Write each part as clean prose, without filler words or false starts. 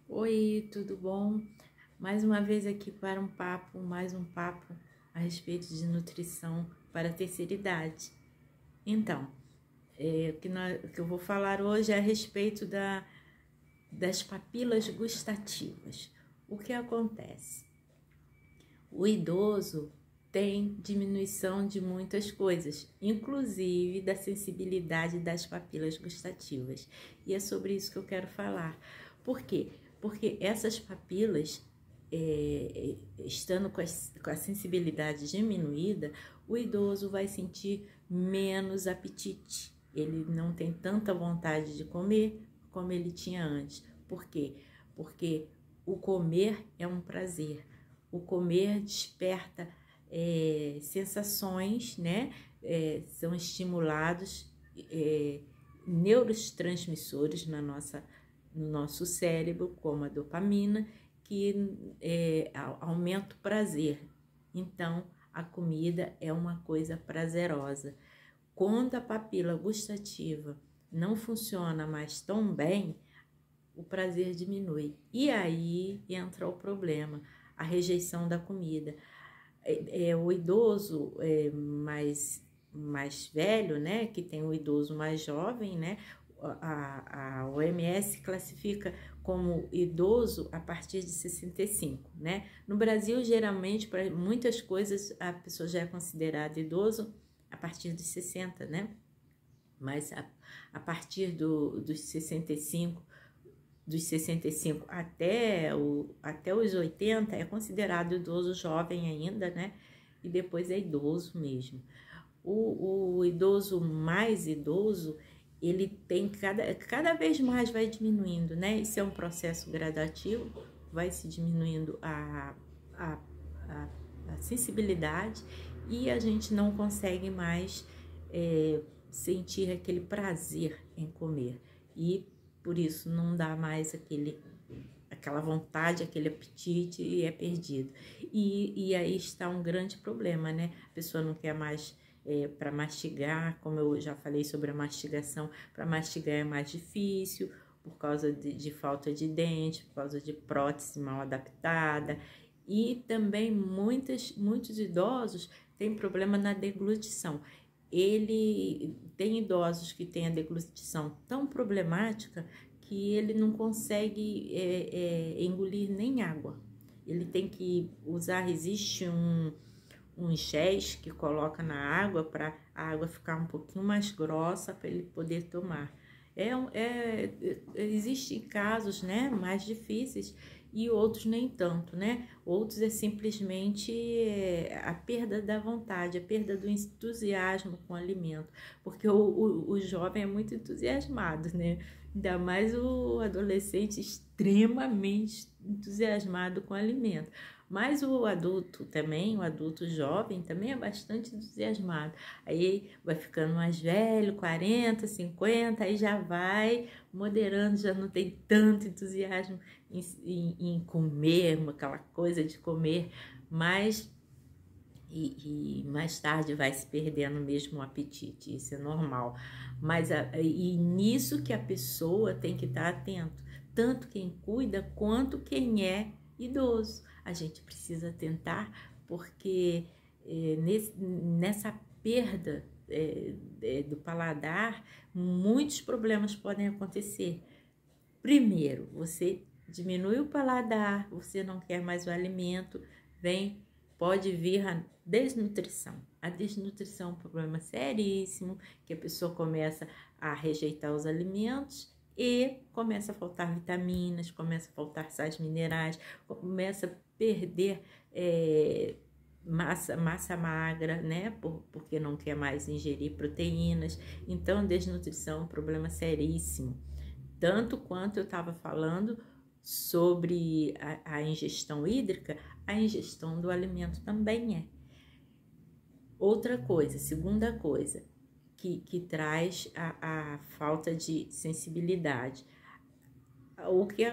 Oi, tudo bom? Mais uma vez aqui para mais um papo a respeito de nutrição para a terceira idade. Então, o que eu vou falar hoje é a respeito das papilas gustativas. O que acontece? O idoso tem diminuição de muitas coisas, inclusive da sensibilidade das papilas gustativas. E é sobre isso que eu quero falar. Por quê? Porque essas papilas, estando com a sensibilidade diminuída, o idoso vai sentir menos apetite. Ele não tem tanta vontade de comer como ele tinha antes. Por quê? Porque o comer é um prazer. O comer desperta sensações, né? São estimulados neurotransmissores no nosso cérebro, como a dopamina, que aumenta o prazer. Então, a comida é uma coisa prazerosa. Quando a papila gustativa não funciona mais tão bem, o prazer diminui. E aí entra o problema, a rejeição da comida. O idoso mais velho, né, que tem o idoso mais jovem, né, a OMS classifica como idoso a partir de 65, né? No Brasil, geralmente, para muitas coisas, a pessoa já é considerada idoso a partir de 60, né? Mas a partir dos 65, dos 65 até os 80 é considerado idoso jovem ainda, né? E depois é idoso mesmo. O idoso mais idoso, ele tem cada vez mais vai diminuindo, né? Isso é um processo gradativo, vai se diminuindo a, a, a sensibilidade e a gente não consegue mais sentir aquele prazer em comer. E por isso não dá mais aquela vontade, aquele apetite e é perdido. E aí está um grande problema, né? A pessoa não quer mais para mastigar, como eu já falei sobre a mastigação, para mastigar é mais difícil por causa de falta de dente, por causa de prótese mal adaptada. E também muitos idosos têm problema na deglutição. Ele tem idosos que têm a deglutição tão problemática que ele não consegue engolir nem água. Ele tem que usar, existe um gés que coloca na água para a água ficar um pouquinho mais grossa para ele poder tomar. Existem casos, né, mais difíceis e outros nem tanto, né? Outros é simplesmente a perda da vontade, a perda do entusiasmo com o alimento, porque o jovem é muito entusiasmado, né? Ainda mais o adolescente extremamente entusiasmado com o alimento. Mas o adulto também, o adulto jovem também é bastante entusiasmado. Aí vai ficando mais velho, 40, 50, aí já vai moderando, já não tem tanto entusiasmo em comer, aquela coisa de comer, mas e mais tarde vai se perdendo mesmo o apetite, isso é normal. E nisso que a pessoa tem que estar atento, tanto quem cuida quanto quem é idoso. A gente precisa tentar, porque nessa perda do paladar, muitos problemas podem acontecer. Primeiro, você diminui o paladar, você não quer mais o alimento, pode vir a desnutrição. A desnutrição é um problema seríssimo, que a pessoa começa a rejeitar os alimentos e começa a faltar vitaminas, começa a faltar sais minerais, começa a perder massa magra, né? Porque não quer mais ingerir proteínas. Então, desnutrição é um problema seríssimo. Tanto quanto eu estava falando sobre a ingestão hídrica, a ingestão do alimento também é. Outra coisa, segunda coisa, que traz a falta de sensibilidade. O que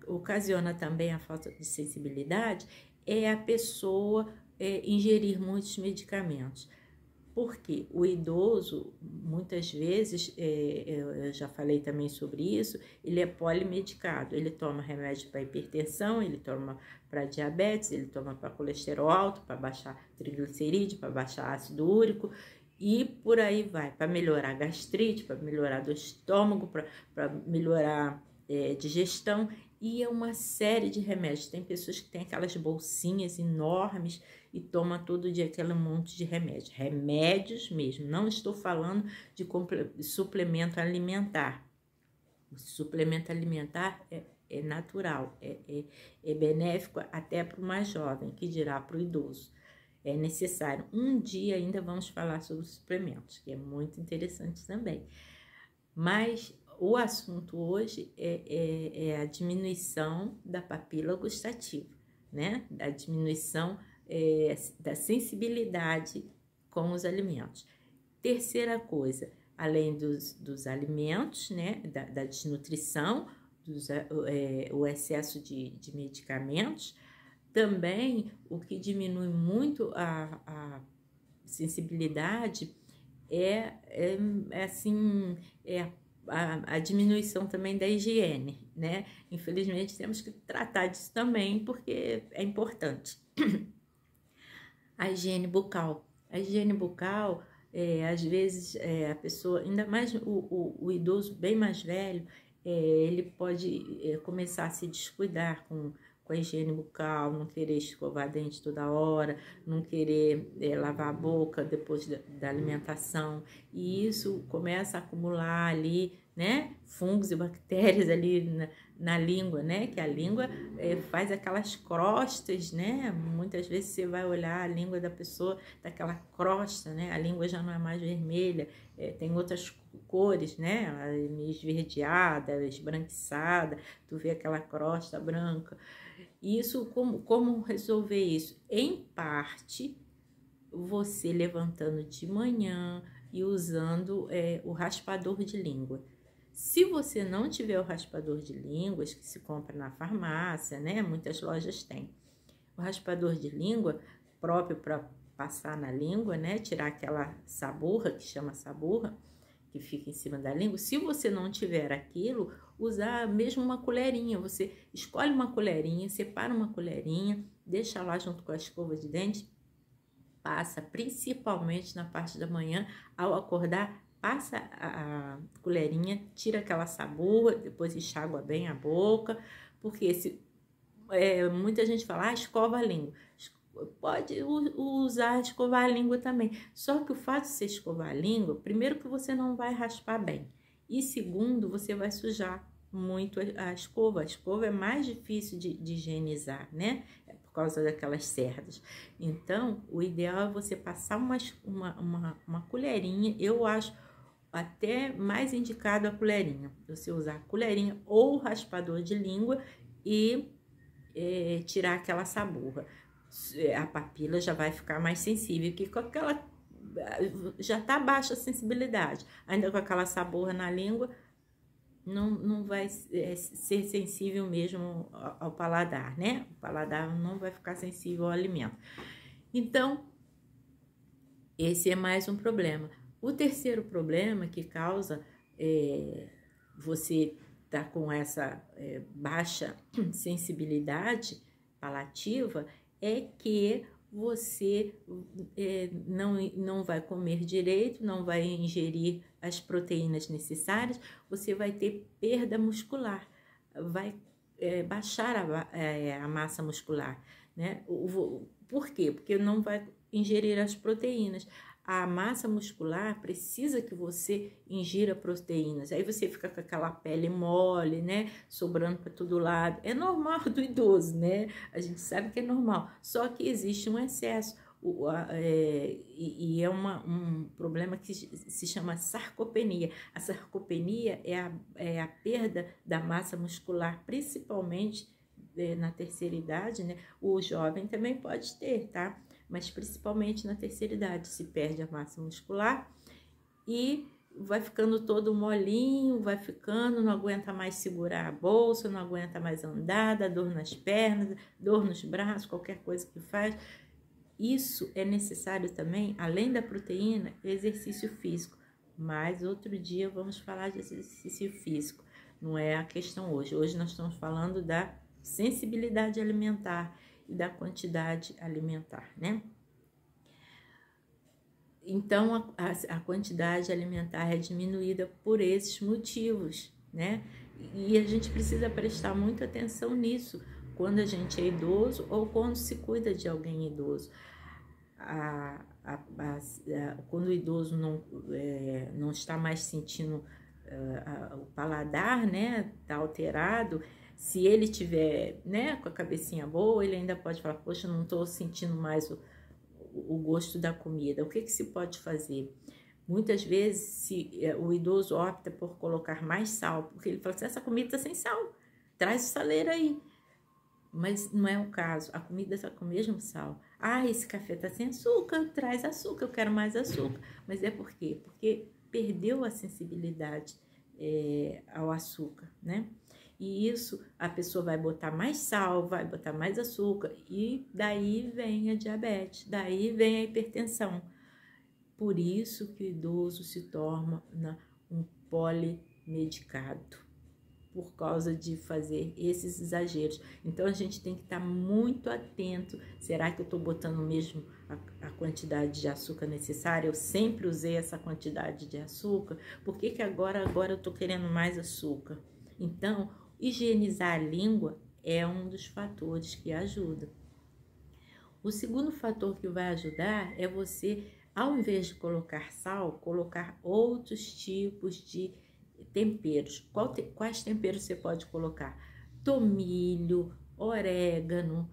ocasiona também a falta de sensibilidade é a pessoa ingerir muitos medicamentos. Porque o idoso, muitas vezes, eu já falei também sobre isso, ele é polimedicado, ele toma remédio para hipertensão, ele toma para diabetes, ele toma para colesterol alto, para baixar triglicerídeo, para baixar ácido úrico, e por aí vai, para melhorar a gastrite, para melhorar do estômago, para melhorar digestão, e é uma série de remédios. Tem pessoas que têm aquelas bolsinhas enormes e toma todo dia aquele monte de remédio. Remédios mesmo, não estou falando de suplemento alimentar. O suplemento alimentar é natural, é benéfico até para o mais jovem, que dirá para o idoso. É necessário. Um dia ainda vamos falar sobre suplementos, que é muito interessante também. Mas o assunto hoje é a diminuição da papila gustativa, né? Da diminuição da sensibilidade com os alimentos. Terceira coisa, além dos alimentos, né? Da desnutrição, o excesso de medicamentos, também o que diminui muito a sensibilidade a diminuição também da higiene, né? Infelizmente temos que tratar disso também porque é importante. A higiene bucal. A higiene bucal, às vezes a pessoa, ainda mais o idoso bem mais velho, ele pode começar a se descuidar com a higiene bucal, não querer escovar dente toda hora, não querer lavar a boca depois da alimentação, e isso começa a acumular ali, né, fungos e bactérias ali na língua, né, que a língua faz aquelas crostas, né, muitas vezes você vai olhar a língua da pessoa, daquela crosta, né, a língua já não é mais vermelha, tem outras cores, né, meio esverdeada, esbranquiçada, tu vê aquela crosta branca. Isso, como resolver isso? Em parte, você levantando de manhã e usando o raspador de língua. Se você não tiver o raspador de línguas, que se compra na farmácia, né? Muitas lojas têm. O raspador de língua, próprio para passar na língua, né? Tirar aquela saburra, que chama saburra, que fica em cima da língua. Se você não tiver aquilo, usar mesmo uma colherinha. Você escolhe uma colherinha, separa uma colherinha, deixa lá junto com a escova de dente, passa principalmente na parte da manhã, ao acordar, passa a colherinha, tira aquela saburra, depois enxágua bem a boca, porque muita gente fala, escova a língua. Pode usar escovar a língua também, só que o fato de você escovar a língua, primeiro que você não vai raspar bem, e segundo, você vai sujar muito a escova é mais difícil de higienizar, né, por causa daquelas cerdas. Então, o ideal é você passar uma colherinha, eu acho até mais indicado a colherinha, você usar a colherinha ou o raspador de língua e tirar aquela saburra. A papila já vai ficar mais sensível, que com aquela já tá baixa a sensibilidade, ainda com aquela saburra na língua, não vai ser sensível mesmo ao paladar, né? O paladar não vai ficar sensível ao alimento. Então, esse é mais um problema. O terceiro problema que causa você tá com essa baixa sensibilidade palativa é que você não vai comer direito, não vai ingerir as proteínas necessárias, você vai ter perda muscular, vai baixar a massa muscular, né? Por quê? Porque não vai ingerir as proteínas. A massa muscular precisa que você ingira proteínas. Aí você fica com aquela pele mole, né? Sobrando para todo lado. É normal do idoso, né? A gente sabe que é normal. Só que existe um excesso. E é um problema que se chama sarcopenia. A sarcopenia é a perda da massa muscular, principalmente na terceira idade, né? O jovem também pode ter, tá? Mas principalmente na terceira idade se perde a massa muscular e vai ficando todo molinho, vai ficando, não aguenta mais segurar a bolsa, não aguenta mais andar, dá dor nas pernas, dor nos braços, qualquer coisa que faz, isso é necessário também, além da proteína, exercício físico. Mas outro dia vamos falar de exercício físico, não é a questão hoje. Hoje nós estamos falando da sensibilidade alimentar e da quantidade alimentar, né? Então, a quantidade alimentar é diminuída por esses motivos, né? E a gente precisa prestar muita atenção nisso quando a gente é idoso ou quando se cuida de alguém idoso. Quando o idoso não está mais sentindo o paladar, né? Tá alterado. Se ele tiver, né, com a cabecinha boa, ele ainda pode falar, poxa, não estou sentindo mais o gosto da comida. O que se pode fazer? Muitas vezes o idoso opta por colocar mais sal, porque ele fala assim, essa comida está sem sal, traz o saleiro aí. Mas não é o caso, a comida está com o mesmo sal. Ah, esse café está sem açúcar, traz açúcar, eu quero mais açúcar. Mas é por quê? Porque perdeu a sensibilidade ao açúcar, né? E isso, a pessoa vai botar mais sal, vai botar mais açúcar, e daí vem a diabetes, daí vem a hipertensão. Por isso que o idoso se torna um polimedicado, por causa de fazer esses exageros. Então, a gente tem que estar muito atento. Será que eu estou botando mesmo a quantidade de açúcar necessária? Eu sempre usei essa quantidade de açúcar. Por que agora eu estou querendo mais açúcar? Então, higienizar a língua é um dos fatores que ajuda. O segundo fator que vai ajudar é você, ao invés de colocar sal, colocar outros tipos de temperos. Quais temperos você pode colocar? Tomilho, orégano,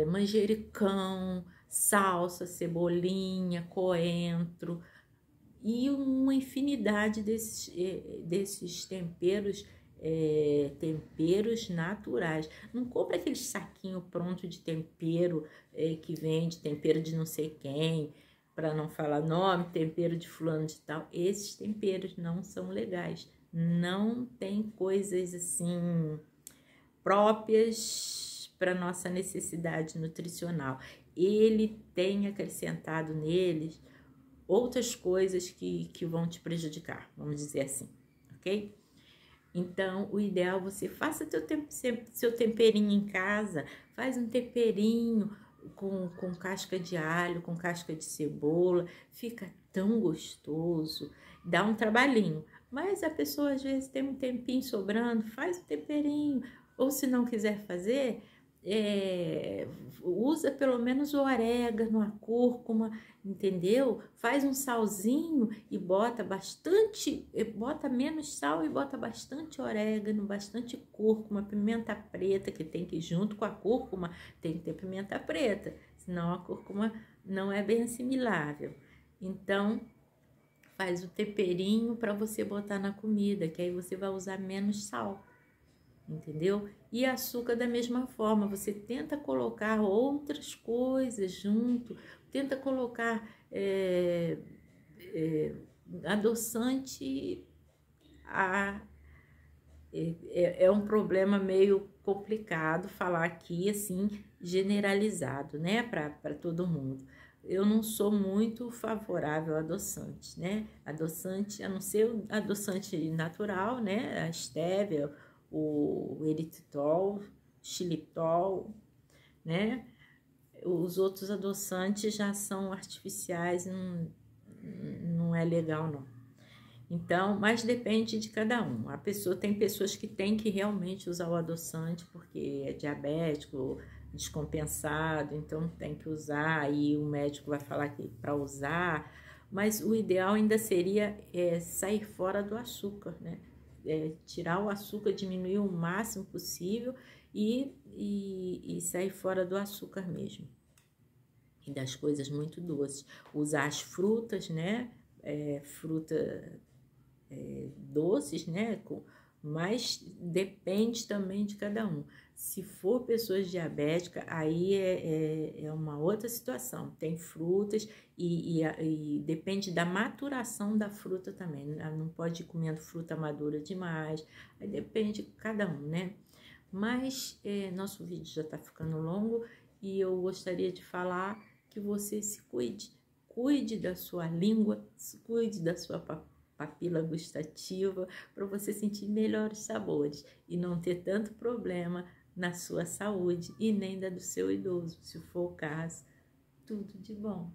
manjericão, salsa, cebolinha, coentro e uma infinidade desses temperos, temperos naturais. Não compra aquele saquinho pronto de tempero que vende, tempero de não sei quem, para não falar nome, tempero de fulano de tal. Esses temperos não são legais. Não tem coisas assim próprias para nossa necessidade nutricional. Ele tem acrescentado neles outras coisas que vão te prejudicar, vamos dizer assim, ok? Então, o ideal é você faça seu temperinho em casa, faz um temperinho com casca de alho, com casca de cebola, fica tão gostoso, dá um trabalhinho, mas a pessoa às vezes tem um tempinho sobrando, faz o temperinho, ou se não quiser fazer, usa pelo menos o orégano, a cúrcuma, entendeu? Faz um salzinho e bota bastante, bota menos sal e bota bastante orégano, bastante cúrcuma, pimenta preta, que tem que ir junto com a cúrcuma, tem que ter pimenta preta, senão a cúrcuma não é bem assimilável. Então, faz o temperinho para você botar na comida, que aí você vai usar menos sal, entendeu? E açúcar da mesma forma, você tenta colocar outras coisas junto, tenta colocar adoçante. É um problema meio complicado falar aqui assim, generalizado, né, para todo mundo. Eu não sou muito favorável a adoçante, né? Adoçante, a não ser o adoçante natural, né? A stevia, o eritritol, xilitol, né? Os outros adoçantes já são artificiais, não é legal não. Então, mas depende de cada um. Tem pessoas que têm que realmente usar o adoçante porque é diabético, descompensado, então tem que usar, e o médico vai falar que para usar, mas o ideal ainda seria sair fora do açúcar, né? Tirar o açúcar, diminuir o máximo possível e sair fora do açúcar mesmo. E das coisas muito doces. Usar as frutas, né? Doces, né? Mas depende também de cada um. Se for pessoas diabéticas, aí é uma outra situação. Tem frutas e depende da maturação da fruta também. Não pode ir comendo fruta madura demais. Aí depende de cada um, né? Mas nosso vídeo já está ficando longo e eu gostaria de falar que você se cuide. Cuide da sua língua, cuide da sua papila gustativa, para você sentir melhores sabores e não ter tanto problema na sua saúde e nem da do seu idoso, se for o caso. Tudo de bom.